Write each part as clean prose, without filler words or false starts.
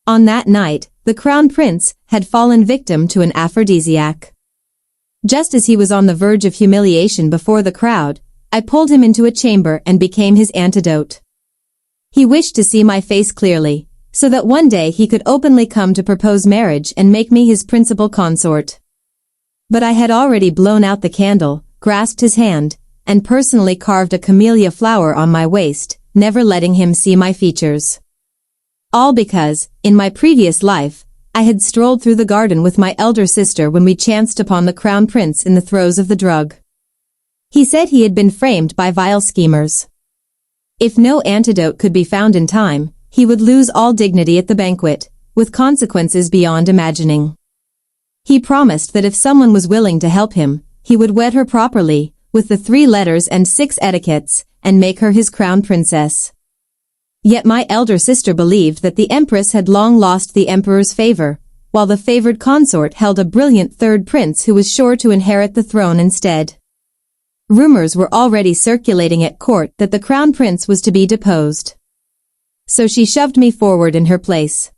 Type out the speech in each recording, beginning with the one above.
On that night, the crown prince had fallen victim to an aphrodisiac. Just as he was on the verge of humiliation before the crowd, I pulled him into a chamber and became his antidote. He wished to see my face clearly, so that one day he could openly come to propose marriage and make me his principal consort. But I had already blown out the candle, grasped his hand, and personally carved a camellia flower on my waist, never letting him see my features. All because, in my previous life, I had strolled through the garden with my elder sister when we chanced upon the crown prince in the throes of the drug. He said he had been framed by vile schemers. If no antidote could be found in time, he would lose all dignity at the banquet, with consequences beyond imagining. He promised that if someone was willing to help him, he would wed her properly, with the 3 letters and 6 etiquettes, and make her his crown princess. Yet my elder sister believed that the empress had long lost the emperor's favor, while the favored consort held a brilliant third prince who was sure to inherit the throne instead. Rumors were already circulating at court that the crown prince was to be deposed. So she shoved me forward in her place.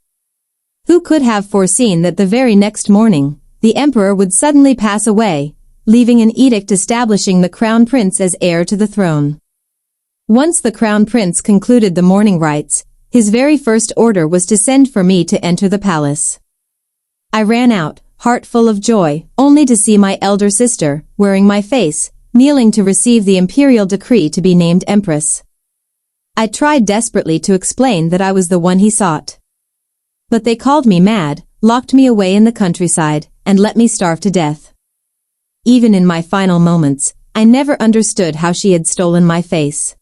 Who could have foreseen that the very next morning, the emperor would suddenly pass away, leaving an edict establishing the crown prince as heir to the throne. Once the crown prince concluded the mourning rites, his very first order was to send for me to enter the palace. I ran out, heart full of joy, only to see my elder sister, wearing my face, kneeling to receive the imperial decree to be named empress. I tried desperately to explain that I was the one he sought. But they called me mad, locked me away in the countryside, and let me starve to death. Even in my final moments, I never understood how she had stolen my face.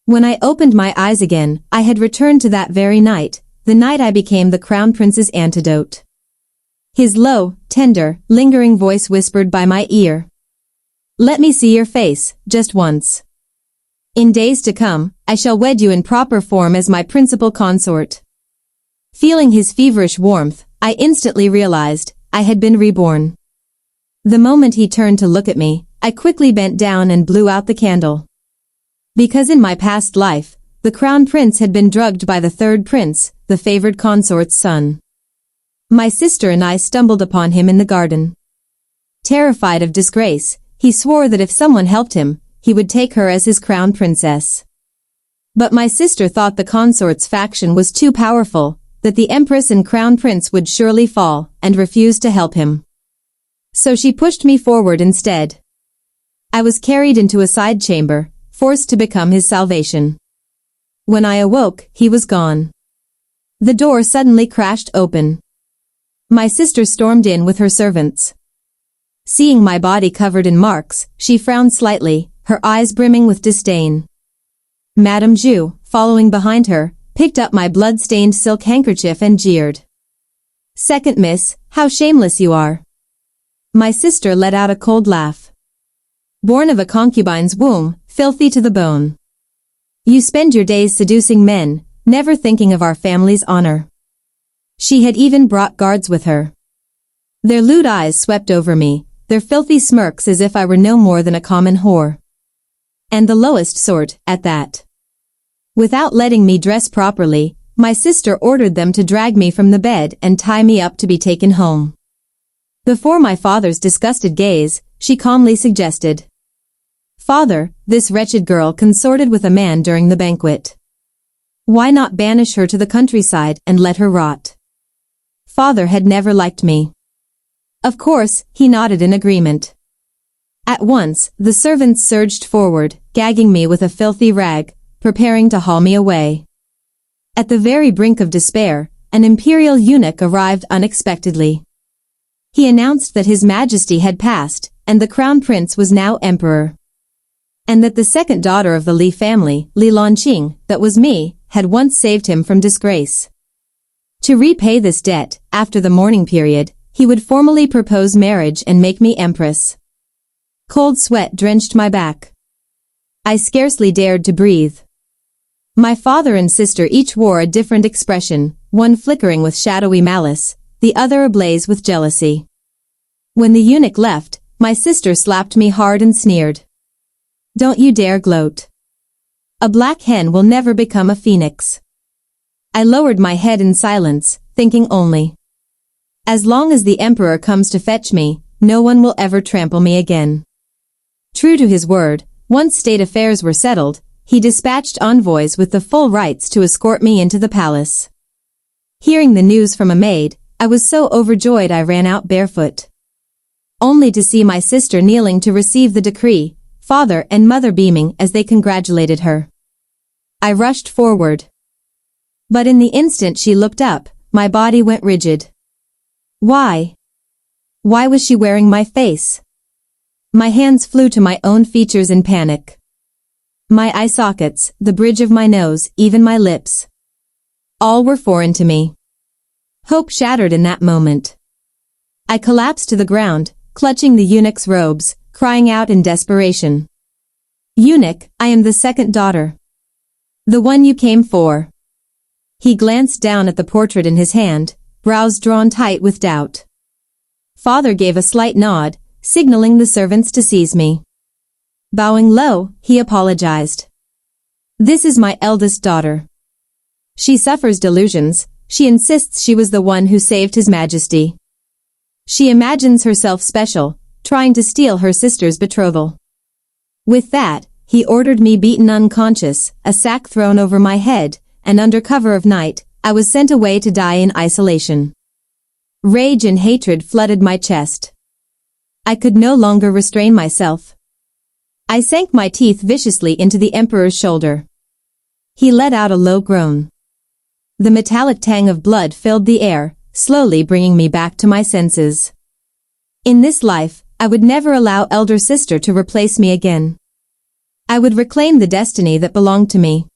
When I opened my eyes again, I had returned to that very night, the night I became the crown prince's antidote. His low, tender, lingering voice whispered by my ear, "Let me see your face, just once. In days to come, I shall wed you in proper form as my principal consort." Feeling his feverish warmth, I instantly realized I had been reborn. The moment he turned to look at me, I quickly bent down and blew out the candle. Because in my past life, the crown prince had been drugged by the third prince, the favored consort's son. My sister and I stumbled upon him in the garden. Terrified of disgrace, he swore that if someone helped him, he would take her as his crown princess. But my sister thought the consort's faction was too powerful, that the empress and crown prince would surely fall, and refused to help him. So she pushed me forward instead. I was carried into a side chamber, forced to become his salvation. When I awoke, he was gone. The door suddenly crashed open. My sister stormed in with her servants. Seeing my body covered in marks, she frowned slightly, her eyes brimming with disdain. Madame Ju, following behind her, picked up my blood-stained silk handkerchief and jeered. "Second miss, how shameless you are." My sister let out a cold laugh. "Born of a concubine's womb, filthy to the bone. You spend your days seducing men, never thinking of our family's honor." She had even brought guards with her. Their lewd eyes swept over me, their filthy smirks as if I were no more than a common whore. And the lowest sort, at that. Without letting me dress properly, my sister ordered them to drag me from the bed and tie me up to be taken home. Before my father's disgusted gaze, she calmly suggested, "Father, this wretched girl consorted with a man during the banquet. Why not banish her to the countryside and let her rot?" Father had never liked me. Of course, he nodded in agreement. At once, the servants surged forward, gagging me with a filthy rag, preparing to haul me away. At the very brink of despair, an imperial eunuch arrived unexpectedly. He announced that His Majesty had passed, and the crown prince was now emperor. And that the second daughter of the Li family, Li Lanqing, that was me, had once saved him from disgrace. To repay this debt, after the mourning period, he would formally propose marriage and make me empress. Cold sweat drenched my back. I scarcely dared to breathe. My father and sister each wore a different expression, one flickering with shadowy malice, the other ablaze with jealousy. When the eunuch left, my sister slapped me hard and sneered. "Don't you dare gloat. A black hen will never become a phoenix." I lowered my head in silence, thinking only, as long as the emperor comes to fetch me, no one will ever trample me again. True to his word, once state affairs were settled, he dispatched envoys with the full rights to escort me into the palace. Hearing the news from a maid, I was so overjoyed I ran out barefoot. Only to see my sister kneeling to receive the decree, father and mother beaming as they congratulated her. I rushed forward. But in the instant she looked up, my body went rigid. Why? Why was she wearing my face? My hands flew to my own features in panic. My eye sockets, the bridge of my nose, even my lips. All were foreign to me. Hope shattered in that moment. I collapsed to the ground, clutching the eunuch's robes, crying out in desperation. Eunuch, I am the second daughter. The one you came for. He glanced down at the portrait in his hand, brows drawn tight with doubt. Father gave a slight nod, signaling the servants to seize me. Bowing low, he apologized. This is my eldest daughter. She suffers delusions. She insists she was the one who saved His Majesty. She imagines herself special, trying to steal her sister's betrothal. With that, he ordered me beaten unconscious, a sack thrown over my head, and under cover of night, I was sent away to die in isolation. Rage and hatred flooded my chest. I could no longer restrain myself. I sank my teeth viciously into the emperor's shoulder. He let out a low groan. The metallic tang of blood filled the air, slowly bringing me back to my senses. In this life, I would never allow elder sister to replace me again. I would reclaim the destiny that belonged to me.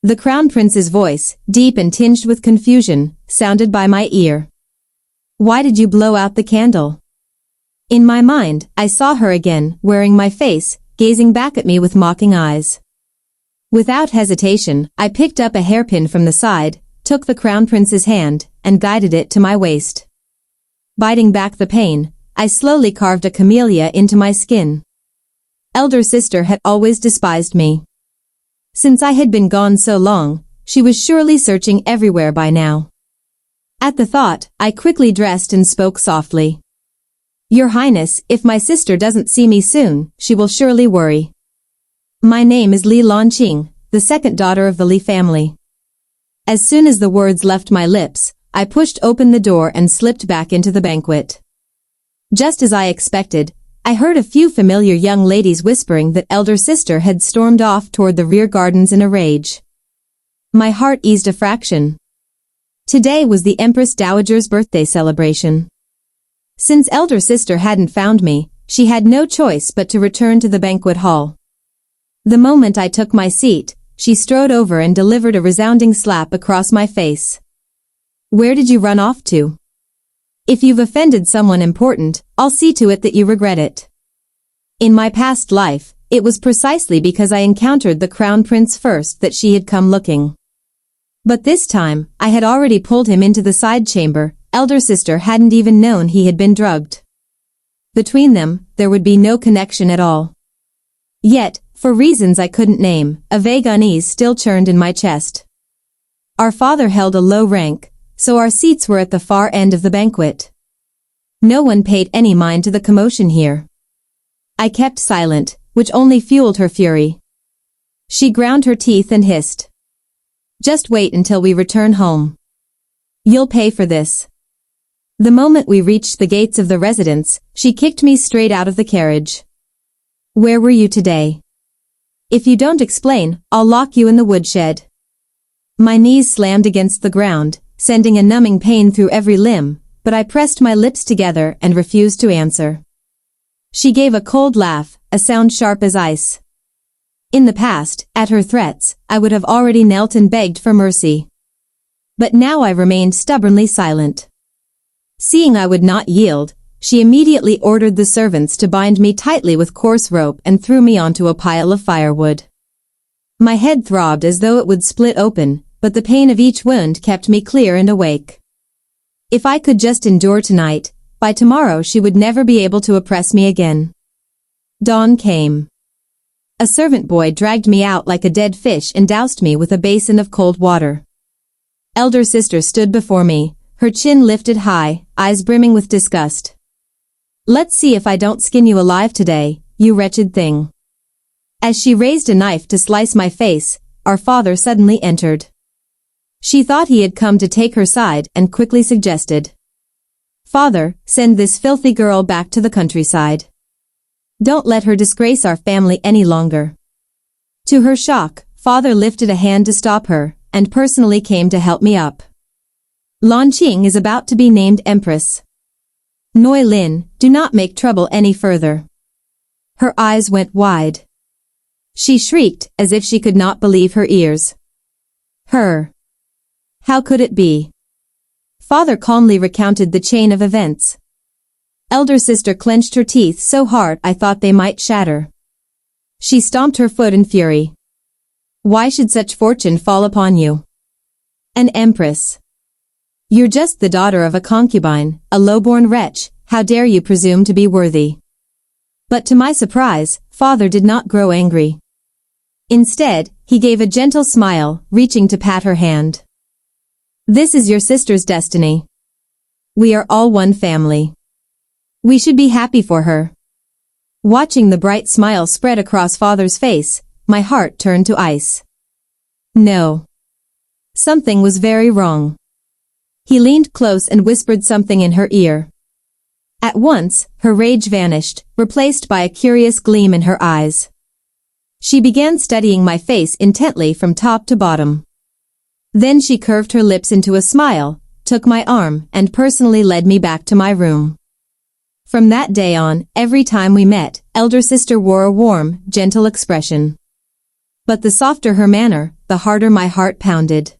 The crown prince's voice, deep and tinged with confusion, sounded by my ear. Why did you blow out the candle? In my mind, I saw her again, wearing my face, gazing back at me with mocking eyes. Without hesitation, I picked up a hairpin from the side, took the crown prince's hand, and guided it to my waist. Biting back the pain, I slowly carved a camellia into my skin. Elder sister had always despised me. Since I had been gone so long, she was surely searching everywhere by now. At the thought, I quickly dressed and spoke softly. Your Highness, if my sister doesn't see me soon, she will surely worry. My name is Li Lanqing, the second daughter of the Li family. As soon as the words left my lips, I pushed open the door and slipped back into the banquet. Just as I expected, I heard a few familiar young ladies whispering that elder sister had stormed off toward the rear gardens in a rage. My heart eased a fraction. Today was the Empress Dowager's birthday celebration. Since elder sister hadn't found me, she had no choice but to return to the banquet hall. The moment I took my seat, she strode over and delivered a resounding slap across my face. Where did you run off to? If you've offended someone important, I'll see to it that you regret it. In my past life, it was precisely because I encountered the crown prince first that she had come looking. But this time, I had already pulled him into the side chamber. Elder sister hadn't even known he had been drugged. Between them, there would be no connection at all. Yet, for reasons I couldn't name, a vague unease still churned in my chest. Our father held a low rank, so our seats were at the far end of the banquet. No one paid any mind to the commotion here. I kept silent, which only fueled her fury. She ground her teeth and hissed. Just wait until we return home. You'll pay for this. The moment we reached the gates of the residence, she kicked me straight out of the carriage. Where were you today? If you don't explain, I'll lock you in the woodshed. My knees slammed against the ground, sending a numbing pain through every limb, but I pressed my lips together and refused to answer. She gave a cold laugh, a sound sharp as ice. In the past, at her threats, I would have already knelt and begged for mercy. But now I remained stubbornly silent. Seeing I would not yield, she immediately ordered the servants to bind me tightly with coarse rope and threw me onto a pile of firewood. My head throbbed as though it would split open, but the pain of each wound kept me clear and awake. If I could just endure tonight, by tomorrow she would never be able to oppress me again. Dawn came. A servant boy dragged me out like a dead fish and doused me with a basin of cold water. Elder sister stood before me, her chin lifted high, eyes brimming with disgust. Let's see if I don't skin you alive today, you wretched thing. As she raised a knife to slice my face, our father suddenly entered. She thought he had come to take her side and quickly suggested, "Father, send this filthy girl back to the countryside. Don't let her disgrace our family any longer." To her shock, father lifted a hand to stop her, and personally came to help me up. Lan Qing is about to be named Empress. Noi Lin, do not make trouble any further. Her eyes went wide. She shrieked as if she could not believe her ears. Her. How could it be? Father calmly recounted the chain of events. Elder sister clenched her teeth so hard I thought they might shatter. She stomped her foot in fury. Why should such fortune fall upon you? An empress. You're just the daughter of a concubine, a low-born wretch, how dare you presume to be worthy? But to my surprise, father did not grow angry. Instead, he gave a gentle smile, reaching to pat her hand. This is your sister's destiny. We are all one family. We should be happy for her. Watching the bright smile spread across father's face, my heart turned to ice. No. Something was very wrong. He leaned close and whispered something in her ear. At once, her rage vanished, replaced by a curious gleam in her eyes. She began studying my face intently from top to bottom. Then she curved her lips into a smile, took my arm, and personally led me back to my room. From that day on, every time we met, elder sister wore a warm, gentle expression. But the softer her manner, the harder my heart pounded.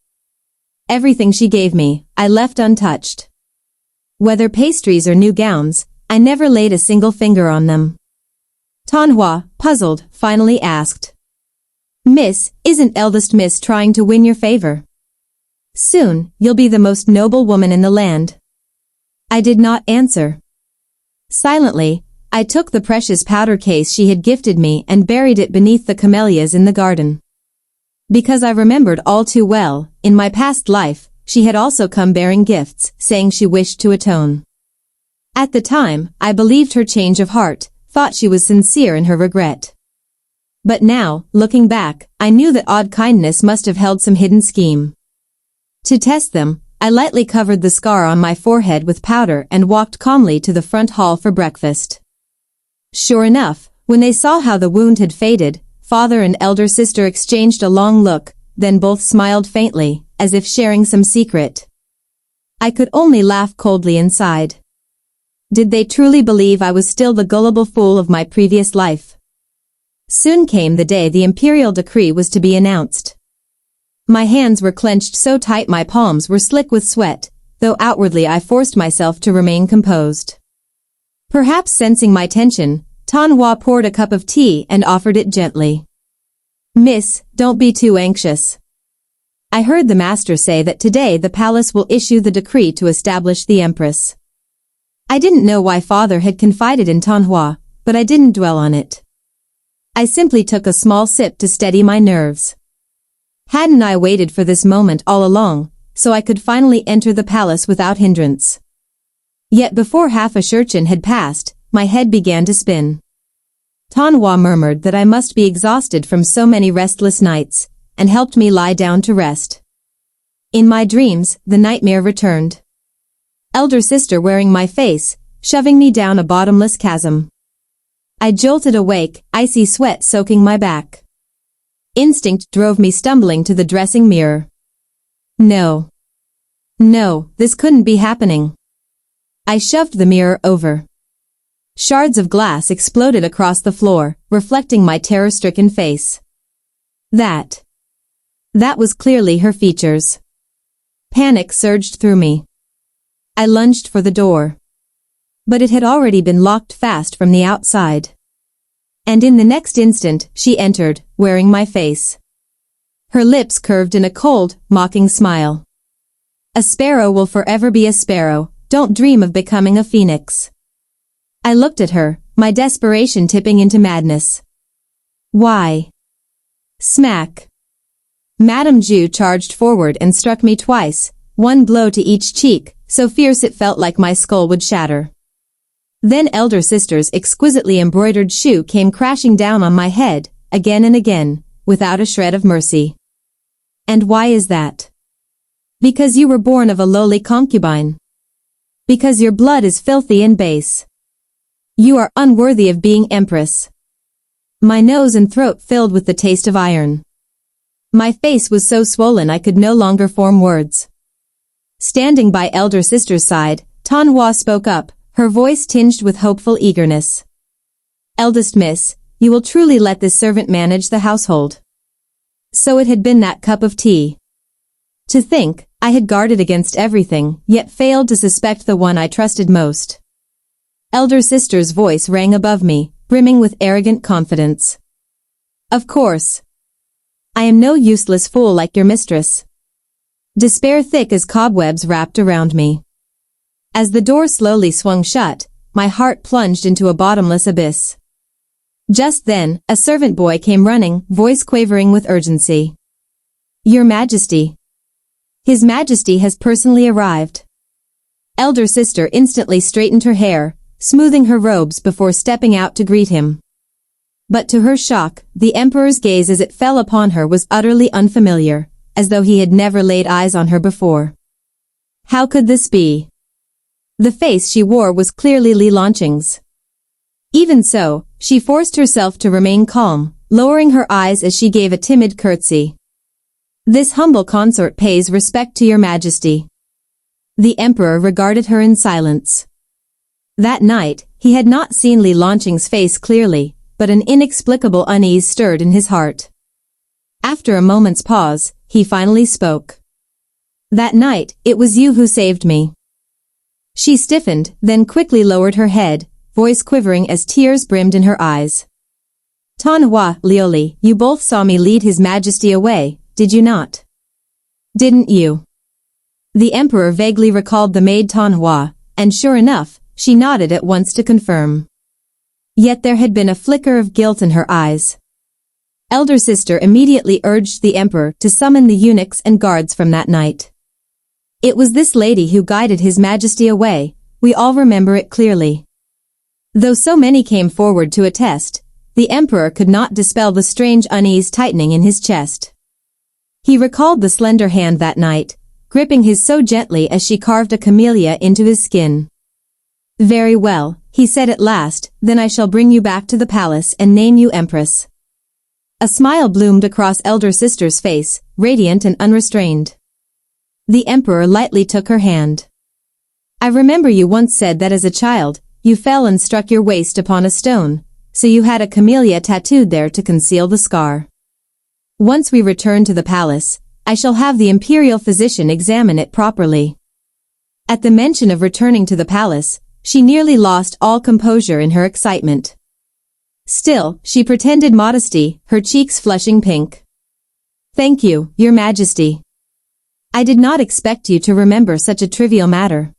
Everything she gave me, I left untouched. Whether pastries or new gowns, I never laid a single finger on them. Tanhua, puzzled, finally asked, Miss, isn't eldest miss trying to win your favor? Soon, you'll be the most noble woman in the land. I did not answer. Silently, I took the precious powder case she had gifted me and buried it beneath the camellias in the garden. Because I remembered all too well, in my past life, she had also come bearing gifts, saying she wished to atone. At the time, I believed her change of heart, thought she was sincere in her regret. But now, looking back, I knew that odd kindness must have held some hidden scheme. To test them, I lightly covered the scar on my forehead with powder and walked calmly to the front hall for breakfast. Sure enough, when they saw how the wound had faded, father and elder sister exchanged a long look, then both smiled faintly, as if sharing some secret. I could only laugh coldly inside. Did they truly believe I was still the gullible fool of my previous life? Soon came the day the imperial decree was to be announced. My hands were clenched so tight my palms were slick with sweat, though outwardly I forced myself to remain composed. Perhaps sensing my tension, Tanhua poured a cup of tea and offered it gently. Miss, don't be too anxious. I heard the master say that today the palace will issue the decree to establish the empress. I didn't know why father had confided in Tanhua, but I didn't dwell on it. I simply took a small sip to steady my nerves. Hadn't I waited for this moment all along, so I could finally enter the palace without hindrance? Yet before half a shurchen had passed, my head began to spin. Tanhua murmured that I must be exhausted from so many restless nights, and helped me lie down to rest. In my dreams, the nightmare returned. Elder sister wearing my face, shoving me down a bottomless chasm. I jolted awake, icy sweat soaking my back. Instinct drove me stumbling to the dressing mirror. No. No, this couldn't be happening. I shoved the mirror over. Shards of glass exploded across the floor, reflecting my terror-stricken face. That was clearly her features. Panic surged through me. I lunged for the door. But it had already been locked fast from the outside. And in the next instant, she entered, wearing my face. Her lips curved in a cold, mocking smile. A sparrow will forever be a sparrow, don't dream of becoming a phoenix. I looked at her, my desperation tipping into madness. Why? Smack. Madame Ju charged forward and struck me twice, one blow to each cheek, so fierce it felt like my skull would shatter. Then elder sister's exquisitely embroidered shoe came crashing down on my head, again and again, without a shred of mercy. And why is that? Because you were born of a lowly concubine. Because your blood is filthy and base. You are unworthy of being empress. My nose and throat filled with the taste of iron. My face was so swollen I could no longer form words. Standing by elder sister's side, Tanhua spoke up, her voice tinged with hopeful eagerness. Eldest miss, you will truly let this servant manage the household. So it had been that cup of tea. To think, I had guarded against everything, yet failed to suspect the one I trusted most. Elder sister's voice rang above me, brimming with arrogant confidence. Of course. I am no useless fool like your mistress. Despair thick as cobwebs wrapped around me. As the door slowly swung shut, my heart plunged into a bottomless abyss. Just then, a servant boy came running, voice quavering with urgency. Your Majesty. His Majesty has personally arrived. Elder sister instantly straightened her hair, smoothing her robes before stepping out to greet him. But to her shock, the Emperor's gaze as it fell upon her was utterly unfamiliar, as though he had never laid eyes on her before. How could this be? The face she wore was clearly Li Longqing's. Even so, she forced herself to remain calm, lowering her eyes as she gave a timid curtsy. This humble consort pays respect to your Majesty. The Emperor regarded her in silence. That night, he had not seen Li Longqing's face clearly, but an inexplicable unease stirred in his heart. After a moment's pause, he finally spoke. That night, it was you who saved me. She stiffened, then quickly lowered her head, voice quivering as tears brimmed in her eyes. Tanhua, Lioli, you both saw me lead His Majesty away, did you not? Didn't you? The Emperor vaguely recalled the maid Tanhua, and sure enough, she nodded at once to confirm. Yet there had been a flicker of guilt in her eyes. Elder sister immediately urged the Emperor to summon the eunuchs and guards from that night. It was this lady who guided His Majesty away, we all remember it clearly. Though so many came forward to attest, the Emperor could not dispel the strange unease tightening in his chest. He recalled the slender hand that night, gripping his so gently as she carved a camellia into his skin. Very well, he said at last, then I shall bring you back to the palace and name you Empress. A smile bloomed across elder sister's face, radiant and unrestrained. The Emperor lightly took her hand. I remember you once said that as a child, you fell and struck your waist upon a stone, so you had a camellia tattooed there to conceal the scar. Once we return to the palace, I shall have the imperial physician examine it properly. At the mention of returning to the palace, she nearly lost all composure in her excitement. Still, she pretended modesty, her cheeks flushing pink. Thank you, Your Majesty. I did not expect you to remember such a trivial matter.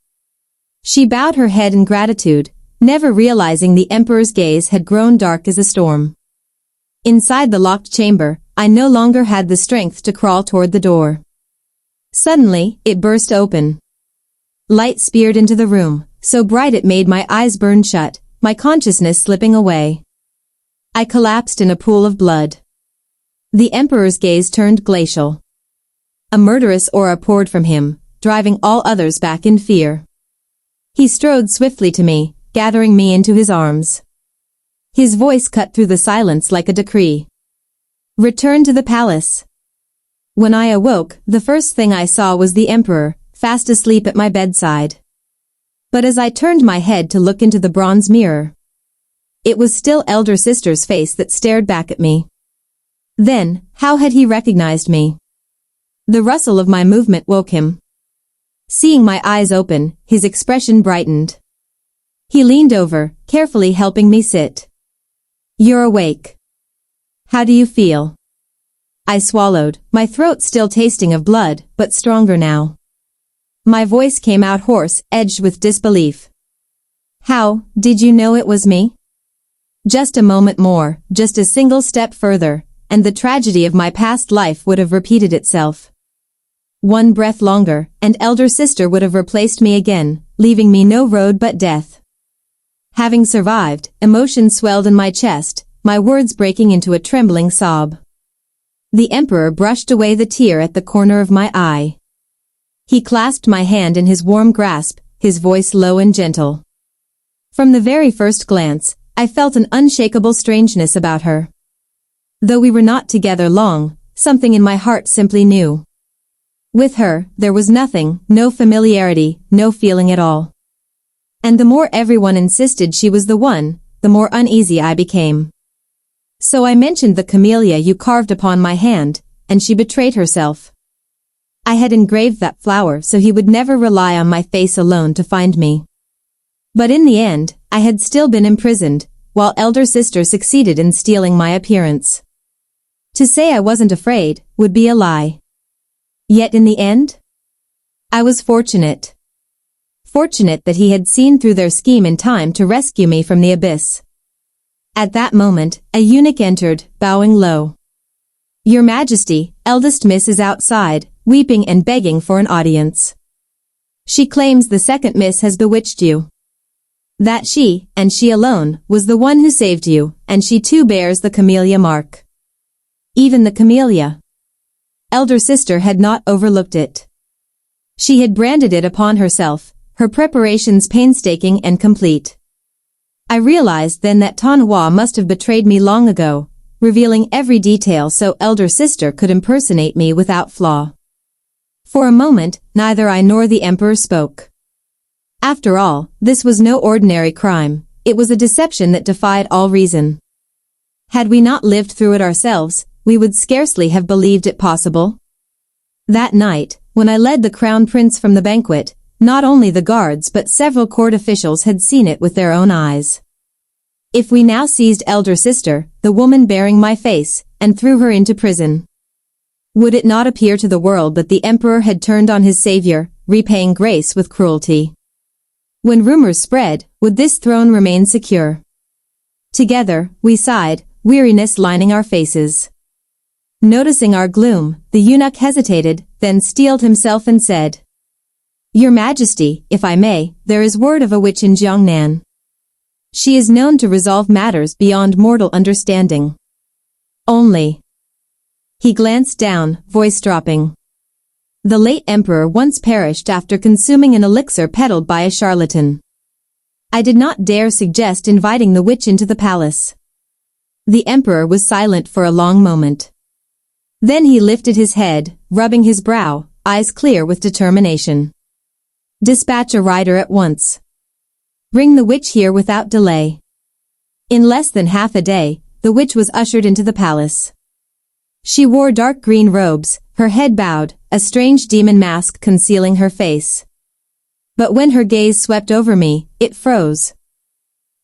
She bowed her head in gratitude, never realizing the Emperor's gaze had grown dark as a storm. Inside the locked chamber, I no longer had the strength to crawl toward the door. Suddenly, it burst open. Light speared into the room, so bright it made my eyes burn shut, my consciousness slipping away. I collapsed in a pool of blood. The Emperor's gaze turned glacial. A murderous aura poured from him, driving all others back in fear. He strode swiftly to me, gathering me into his arms. His voice cut through the silence like a decree. Return to the palace. When I awoke, the first thing I saw was the Emperor, fast asleep at my bedside. But as I turned my head to look into the bronze mirror, it was still elder sister's face that stared back at me. Then, how had he recognized me? The rustle of my movement woke him. Seeing my eyes open, his expression brightened. He leaned over, carefully helping me sit. You're awake. How do you feel? I swallowed, my throat still tasting of blood, but stronger now. My voice came out hoarse, edged with disbelief. How did you know it was me? Just a moment more, just a single step further, and the tragedy of my past life would have repeated itself. One breath longer, and elder sister would have replaced me again, leaving me no road but death. Having survived, emotion swelled in my chest, my words breaking into a trembling sob. The emperor brushed away the tear at the corner of my eye. He clasped my hand in his warm grasp, his voice low and gentle. From the very first glance, I felt an unshakable strangeness about her. Though we were not together long, something in my heart simply knew. With her, there was nothing, no familiarity, no feeling at all. And the more everyone insisted she was the one, the more uneasy I became. So I mentioned the camellia you carved upon my hand, and she betrayed herself. I had engraved that flower so he would never rely on my face alone to find me. But in the end, I had still been imprisoned, while elder sister succeeded in stealing my appearance. To say I wasn't afraid would be a lie. Yet in the end, I was fortunate. Fortunate that he had seen through their scheme in time to rescue me from the abyss. At that moment, a eunuch entered, bowing low. "Your Majesty, eldest miss is outside, weeping and begging for an audience. She claims the second miss has bewitched you. That she, and she alone, was the one who saved you, and she too bears the camellia mark." Even the camellia. Elder sister had not overlooked it. She had branded it upon herself, her preparations painstaking and complete. I realized then that Tanhua must have betrayed me long ago, revealing every detail so elder sister could impersonate me without flaw. For a moment, neither I nor the emperor spoke. After all, this was no ordinary crime, it was a deception that defied all reason. Had we not lived through it ourselves, we would scarcely have believed it possible. That night, when I led the crown prince from the banquet, not only the guards but several court officials had seen it with their own eyes. If we now seized elder sister, the woman bearing my face, and threw her into prison, would it not appear to the world that the emperor had turned on his savior, repaying grace with cruelty? When rumors spread, would this throne remain secure? Together, we sighed, weariness lining our faces. Noticing our gloom, the eunuch hesitated, then steeled himself and said, "Your Majesty, if I may, there is word of a witch in Jiangnan. She is known to resolve matters beyond mortal understanding. Only." He glanced down, voice dropping. The late emperor once perished after consuming an elixir peddled by a charlatan. I did not dare suggest inviting the witch into the palace. The emperor was silent for a long moment. Then he lifted his head, rubbing his brow, eyes clear with determination. "Dispatch a rider at once. Bring the witch here without delay." In less than half a day, the witch was ushered into the palace. She wore dark green robes, her head bowed, a strange demon mask concealing her face. But when her gaze swept over me, it froze.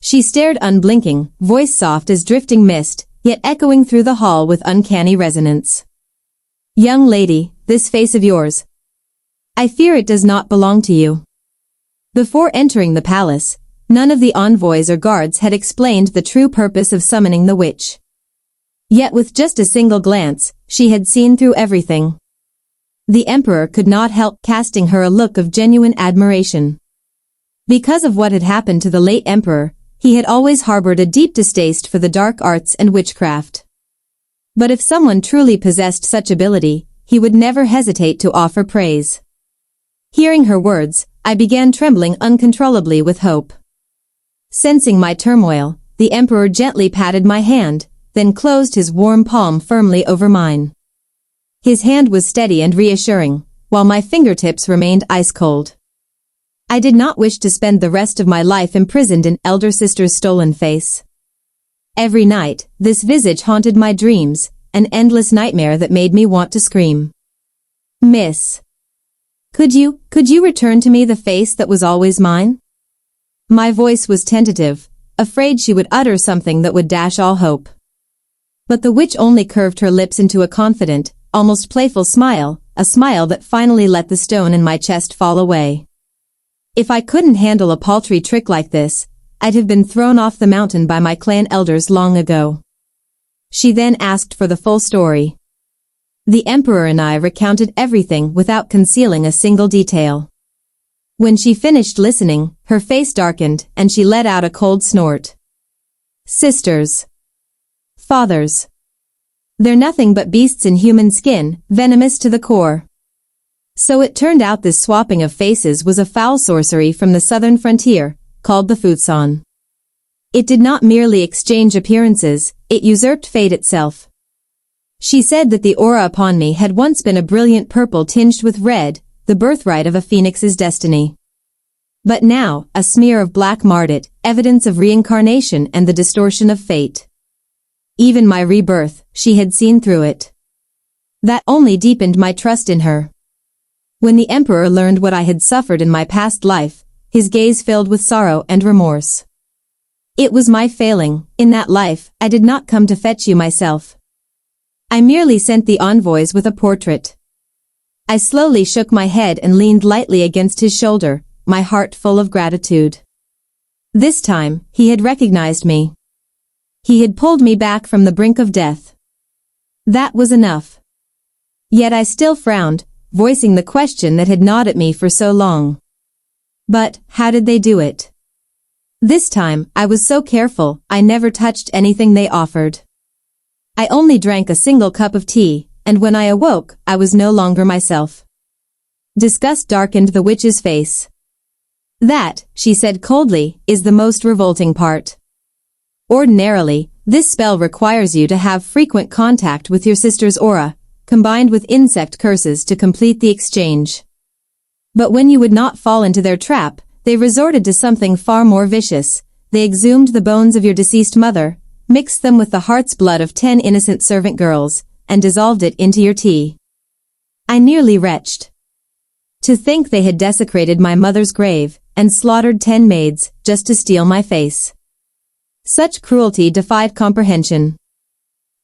She stared unblinking, voice soft as drifting mist, yet echoing through the hall with uncanny resonance. "Young lady, this face of yours. I fear it does not belong to you." Before entering the palace, none of the envoys or guards had explained the true purpose of summoning the witch. Yet with just a single glance, she had seen through everything. The emperor could not help casting her a look of genuine admiration. Because of what had happened to the late emperor, he had always harbored a deep distaste for the dark arts and witchcraft. But if someone truly possessed such ability, he would never hesitate to offer praise. Hearing her words, I began trembling uncontrollably with hope. Sensing my turmoil, the emperor gently patted my hand, then closed his warm palm firmly over mine. His hand was steady and reassuring, while my fingertips remained ice-cold. I did not wish to spend the rest of my life imprisoned in elder sister's stolen face. Every night, this visage haunted my dreams, an endless nightmare that made me want to scream. "Miss, could you return to me the face that was always mine?" My voice was tentative, afraid she would utter something that would dash all hope. But the witch only curved her lips into a confident, almost playful smile, a smile that finally let the stone in my chest fall away. If I couldn't handle a paltry trick like this, I'd have been thrown off the mountain by my clan elders long ago. She then asked for the full story. The emperor and I recounted everything without concealing a single detail. When she finished listening, her face darkened and she let out a cold snort. Sisters. Fathers. They're nothing but beasts in human skin, venomous to the core. So it turned out this swapping of faces was a foul sorcery from the southern frontier, called the Futsan. It did not merely exchange appearances, it usurped fate itself. She said that the aura upon me had once been a brilliant purple tinged with red, the birthright of a phoenix's destiny. But now, a smear of black marred it, evidence of reincarnation and the distortion of fate. Even my rebirth, she had seen through it. That only deepened my trust in her. When the emperor learned what I had suffered in my past life, his gaze filled with sorrow and remorse. It was my failing. In that life, I did not come to fetch you myself. I merely sent the envoys with a portrait. I slowly shook my head and leaned lightly against his shoulder, my heart full of gratitude. This time, he had recognized me. He had pulled me back from the brink of death. That was enough. Yet I still frowned, voicing the question that had gnawed at me for so long. But, how did they do it? This time, I was so careful, I never touched anything they offered. I only drank a single cup of tea, and when I awoke, I was no longer myself. Disgust darkened the witch's face. That, she said coldly, is the most revolting part. Ordinarily, this spell requires you to have frequent contact with your sister's aura, combined with insect curses to complete the exchange. But when you would not fall into their trap, they resorted to something far more vicious. They exhumed the bones of your deceased mother, mixed them with the heart's blood of 10 innocent servant girls, and dissolved it into your tea. I nearly retched. To think they had desecrated my mother's grave, and slaughtered 10 maids, just to steal my face. Such cruelty defied comprehension.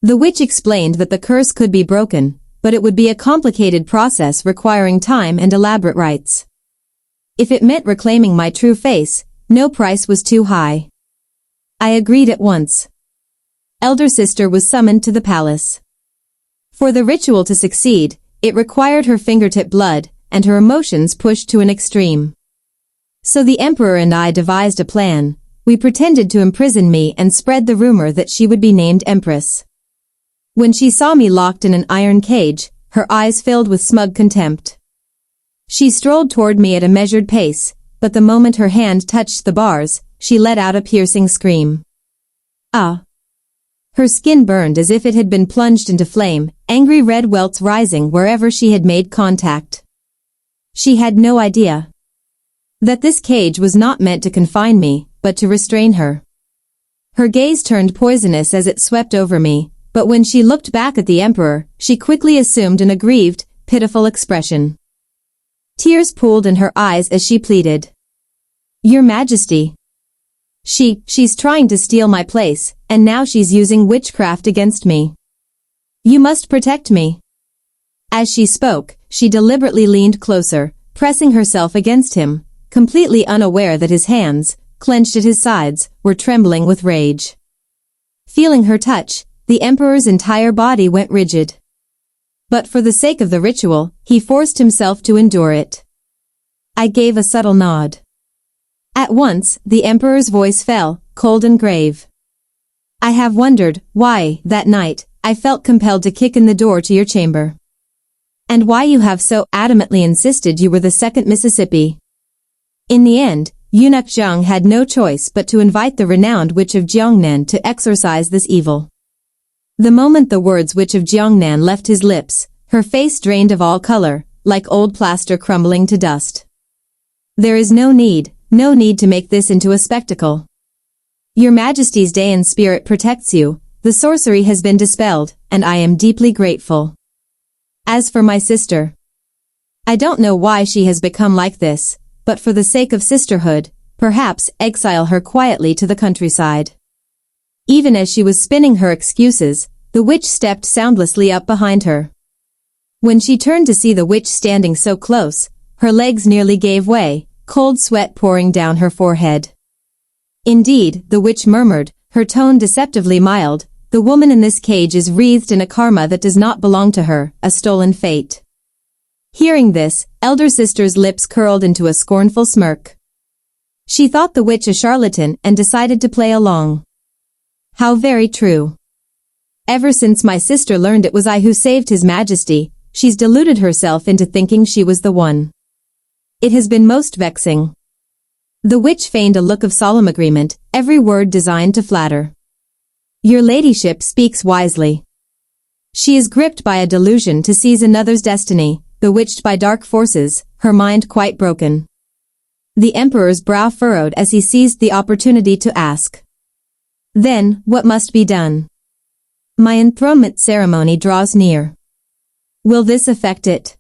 The witch explained that the curse could be broken, but it would be a complicated process requiring time and elaborate rites. If it meant reclaiming my true face, no price was too high. I agreed at once. Elder sister was summoned to the palace. For the ritual to succeed, it required her fingertip blood, and her emotions pushed to an extreme. So the emperor and I devised a plan. We pretended to imprison me and spread the rumor that she would be named empress. When she saw me locked in an iron cage, her eyes filled with smug contempt. She strolled toward me at a measured pace, but the moment her hand touched the bars, she let out a piercing scream. Ah! Her skin burned as if it had been plunged into flame, angry red welts rising wherever she had made contact. She had no idea that this cage was not meant to confine me, but to restrain her. Her gaze turned poisonous as it swept over me, but when she looked back at the emperor, she quickly assumed an aggrieved, pitiful expression. Tears pooled in her eyes as she pleaded. Your Majesty. She's trying to steal my place, and now she's using witchcraft against me. You must protect me. As she spoke, she deliberately leaned closer, pressing herself against him, completely unaware that his hands, clenched at his sides, were trembling with rage. Feeling her touch, the emperor's entire body went rigid. But for the sake of the ritual, he forced himself to endure it. I gave a subtle nod. At once, the emperor's voice fell, cold and grave. I have wondered why, that night, I felt compelled to kick in the door to your chamber. And why you have so adamantly insisted you were the second Mississippi. In the end, Eunuch Zhang had no choice but to invite the renowned witch of Jiangnan to exorcise this evil. The moment the words witch of Jiangnan left his lips, her face drained of all color, like old plaster crumbling to dust. There is no need to make this into a spectacle. Your Majesty's Dayan spirit protects you, the sorcery has been dispelled, and I am deeply grateful. As for my sister, I don't know why she has become like this, but for the sake of sisterhood, perhaps exile her quietly to the countryside. Even as she was spinning her excuses, the witch stepped soundlessly up behind her. When she turned to see the witch standing so close, her legs nearly gave way, cold sweat pouring down her forehead. Indeed, the witch murmured, her tone deceptively mild, the woman in this cage is wreathed in a karma that does not belong to her, a stolen fate. Hearing this, elder sister's lips curled into a scornful smirk. She thought the witch a charlatan and decided to play along. How very true. Ever since my sister learned it was I who saved His Majesty, she's deluded herself into thinking she was the one. It has been most vexing. The witch feigned a look of solemn agreement, every word designed to flatter. Your ladyship speaks wisely. She is gripped by a delusion to seize another's destiny, bewitched by dark forces, her mind quite broken. The emperor's brow furrowed as he seized the opportunity to ask. Then, what must be done? My enthronement ceremony draws near. Will this affect it?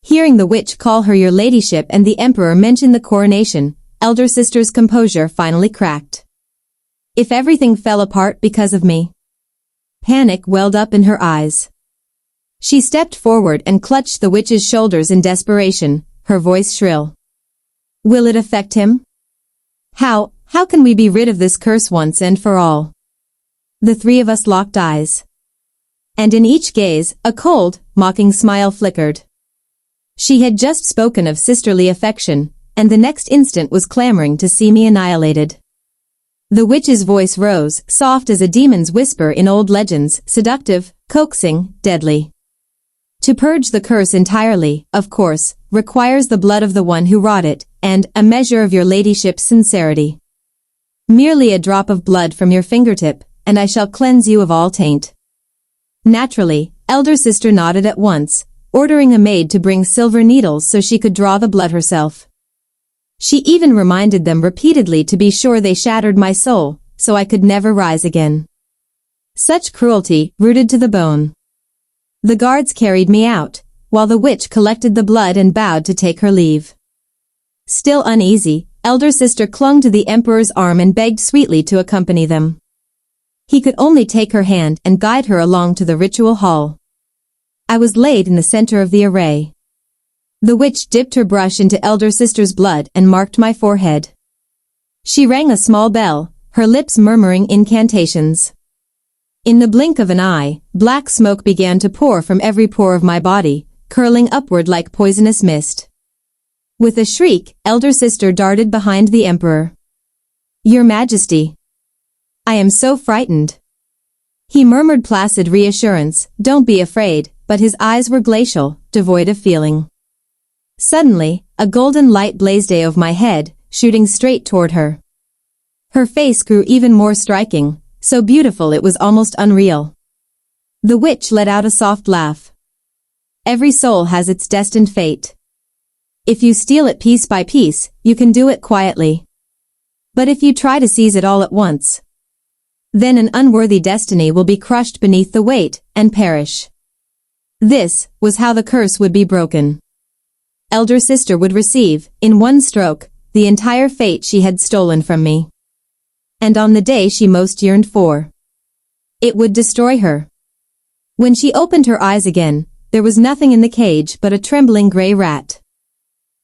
Hearing the witch call her your ladyship and the emperor mention the coronation, elder sister's composure finally cracked. If everything fell apart because of me? Panic welled up in her eyes. She stepped forward and clutched the witch's shoulders in desperation, her voice shrill. Will it affect him? How can we be rid of this curse once and for all? The three of us locked eyes. And in each gaze, a cold, mocking smile flickered. She had just spoken of sisterly affection, and the next instant was clamoring to see me annihilated. The witch's voice rose, soft as a demon's whisper in old legends, seductive, coaxing, deadly. To purge the curse entirely, of course, requires the blood of the one who wrought it, and a measure of your ladyship's sincerity. Merely a drop of blood from your fingertip, and I shall cleanse you of all taint. Naturally, elder sister nodded at once, ordering a maid to bring silver needles so she could draw the blood herself. She even reminded them repeatedly to be sure they shattered my soul, so I could never rise again. Such cruelty, rooted to the bone. The guards carried me out, while the witch collected the blood and bowed to take her leave. Still uneasy, elder sister clung to the emperor's arm and begged sweetly to accompany them. He could only take her hand and guide her along to the ritual hall. I was laid in the center of the array. The witch dipped her brush into elder sister's blood and marked my forehead. She rang a small bell, her lips murmuring incantations. In the blink of an eye, black smoke began to pour from every pore of my body, curling upward like poisonous mist. With a shriek, elder sister darted behind the emperor. Your Majesty. I am so frightened. He murmured placid reassurance, don't be afraid, but his eyes were glacial, devoid of feeling. Suddenly, a golden light blazed over my head, shooting straight toward her. Her face grew even more striking, so beautiful it was almost unreal. The witch let out a soft laugh. Every soul has its destined fate. If you steal it piece by piece, you can do it quietly. But if you try to seize it all at once, then an unworthy destiny will be crushed beneath the weight and perish. This was how the curse would be broken. Elder sister would receive, in one stroke, the entire fate she had stolen from me. And on the day she most yearned for. It would destroy her. When she opened her eyes again, there was nothing in the cage but a trembling gray rat.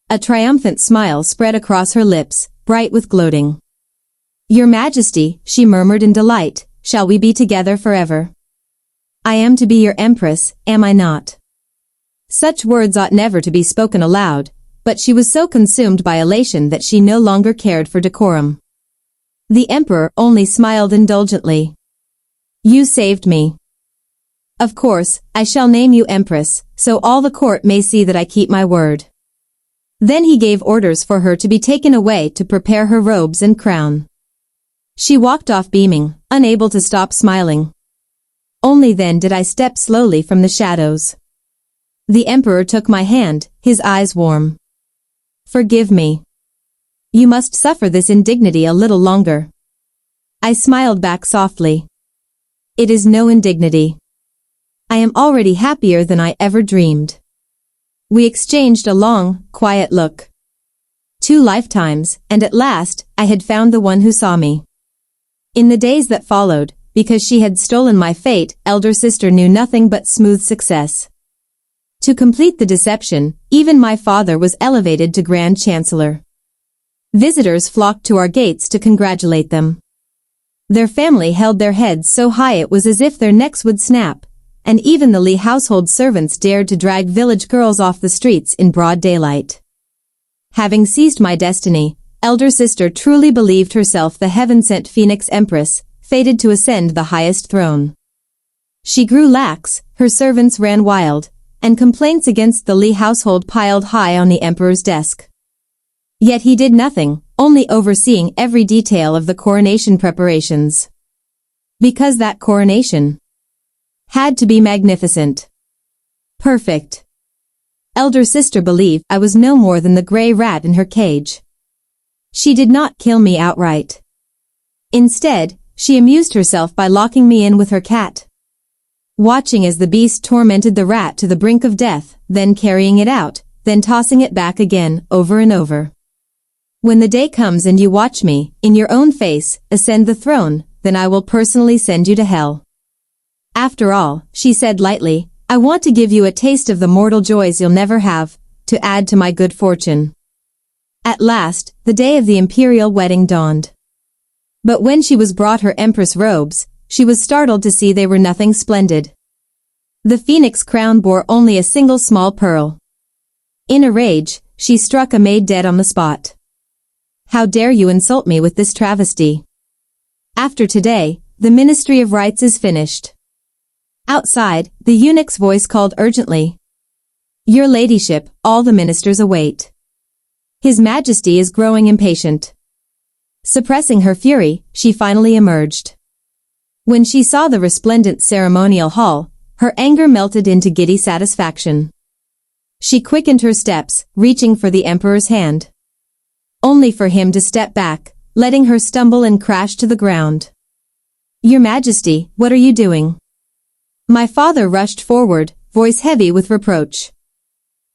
A triumphant smile spread across her lips, bright with gloating. Your Majesty, she murmured in delight, shall we be together forever? I am to be your empress, am I not? Such words ought never to be spoken aloud, but she was so consumed by elation that she no longer cared for decorum. The emperor only smiled indulgently. You saved me. Of course, I shall name you empress, so all the court may see that I keep my word. Then he gave orders for her to be taken away to prepare her robes and crown. She walked off beaming, unable to stop smiling. Only then did I step slowly from the shadows. The emperor took my hand, his eyes warm. Forgive me. You must suffer this indignity a little longer. I smiled back softly. It is no indignity. I am already happier than I ever dreamed. We exchanged a long, quiet look. 2 lifetimes, and at last, I had found the one who saw me. In the days that followed, because she had stolen my fate, elder sister knew nothing but smooth success. To complete the deception, even my father was elevated to Grand Chancellor. Visitors flocked to our gates to congratulate them. Their family held their heads so high it was as if their necks would snap, and even the Li household servants dared to drag village girls off the streets in broad daylight. Having seized my destiny, elder sister truly believed herself the heaven-sent Phoenix Empress, fated to ascend the highest throne. She grew lax, her servants ran wild, and complaints against the Li household piled high on the emperor's desk. Yet he did nothing, only overseeing every detail of the coronation preparations. Because that coronation had to be magnificent. Perfect. Elder sister believed I was no more than the gray rat in her cage. She did not kill me outright. Instead, she amused herself by locking me in with her cat. Watching as the beast tormented the rat to the brink of death, then carrying it out, then tossing it back again, over and over. When the day comes and you watch me, in your own face, ascend the throne, then I will personally send you to hell. After all, she said lightly, I want to give you a taste of the mortal joys you'll never have, to add to my good fortune. At last, the day of the imperial wedding dawned. But when she was brought her empress robes, she was startled to see they were nothing splendid. The phoenix crown bore only a single small pearl. In a rage, she struck a maid dead on the spot. How dare you insult me with this travesty? After today, the Ministry of Rites is finished. Outside, the eunuch's voice called urgently. Your ladyship, all the ministers await. His Majesty is growing impatient. Suppressing her fury, she finally emerged. When she saw the resplendent ceremonial hall, her anger melted into giddy satisfaction. She quickened her steps, reaching for the emperor's hand. Only for him to step back, letting her stumble and crash to the ground. Your Majesty, what are you doing? My father rushed forward, voice heavy with reproach.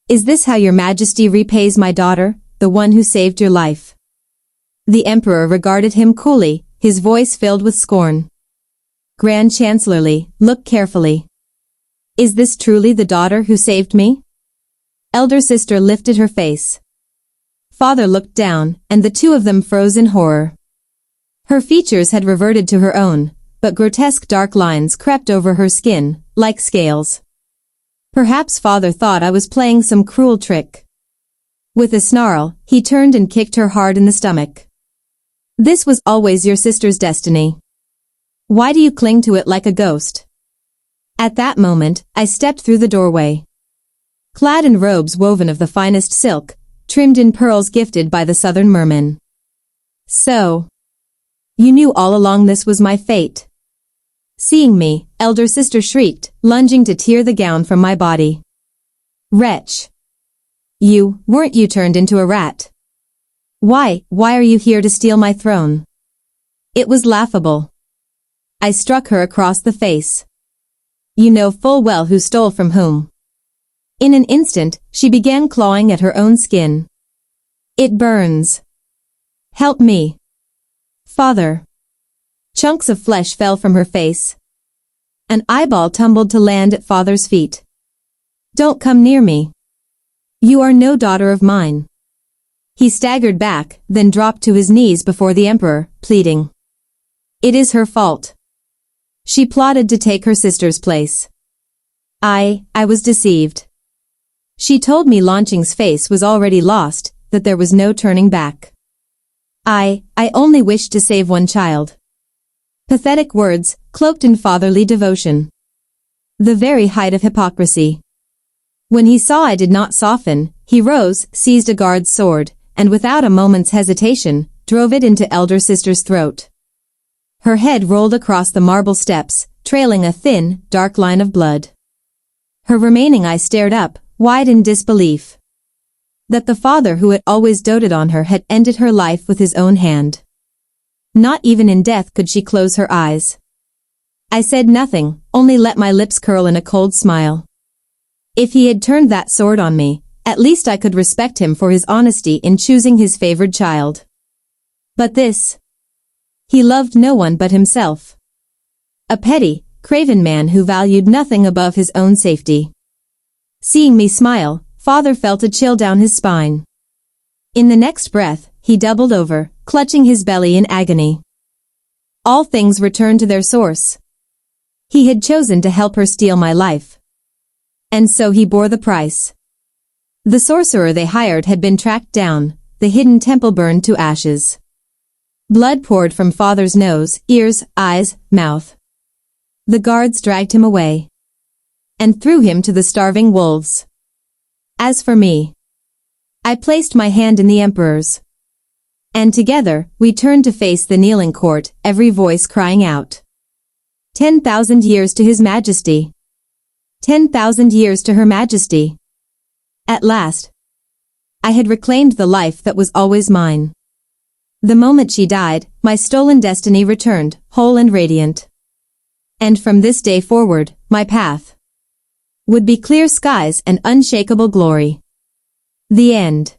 Is this how your Majesty repays my daughter, the one who saved your life? The emperor regarded him coolly, his voice filled with scorn. Grand Chancellorly, look carefully. Is this truly the daughter who saved me? Elder sister lifted her face. Father looked down, and the two of them froze in horror. Her features had reverted to her own, but grotesque dark lines crept over her skin, like scales. Perhaps father thought I was playing some cruel trick. With a snarl, he turned and kicked her hard in the stomach. This was always your sister's destiny. Why do you cling to it like a ghost? At that moment, I stepped through the doorway. Clad in robes woven of the finest silk, trimmed in pearls gifted by the southern mermen. So, you knew all along this was my fate. Seeing me, elder sister shrieked, lunging to tear the gown from my body. Wretch! Weren't you turned into a rat? Why are you here to steal my throne? It was laughable. I struck her across the face. You know full well who stole from whom. In an instant, she began clawing at her own skin. It burns. Help me. Father. Chunks of flesh fell from her face. An eyeball tumbled to land at father's feet. Don't come near me. You are no daughter of mine. He staggered back, then dropped to his knees before the emperor, pleading. It is her fault. She plotted to take her sister's place. I was deceived. She told me Launching's face was already lost, that there was no turning back. I only wished to save one child. Pathetic words, cloaked in fatherly devotion. The very height of hypocrisy. When he saw I did not soften, he rose, seized a guard's sword, and without a moment's hesitation, drove it into elder sister's throat. Her head rolled across the marble steps, trailing a thin, dark line of blood. Her remaining eye stared up, wide in disbelief. That the father who had always doted on her had ended her life with his own hand. Not even in death could she close her eyes. I said nothing, only let my lips curl in a cold smile. If he had turned that sword on me, at least I could respect him for his honesty in choosing his favored child. But this... He loved no one but himself. A petty, craven man who valued nothing above his own safety. Seeing me smile, father felt a chill down his spine. In the next breath, he doubled over, clutching his belly in agony. All things returned to their source. He had chosen to help her steal my life. And so he bore the price. The sorcerer they hired had been tracked down, the hidden temple burned to ashes. Blood poured from father's nose, ears, eyes, mouth. The guards dragged him away and threw him to the starving wolves. As for me, I placed my hand in the emperor's. And together, we turned to face the kneeling court, every voice crying out. 10,000 years to His Majesty. 10,000 years to Her Majesty. At last, I had reclaimed the life that was always mine. The moment she died, my stolen destiny returned, whole and radiant. And from this day forward, my path would be clear skies and unshakable glory. The end.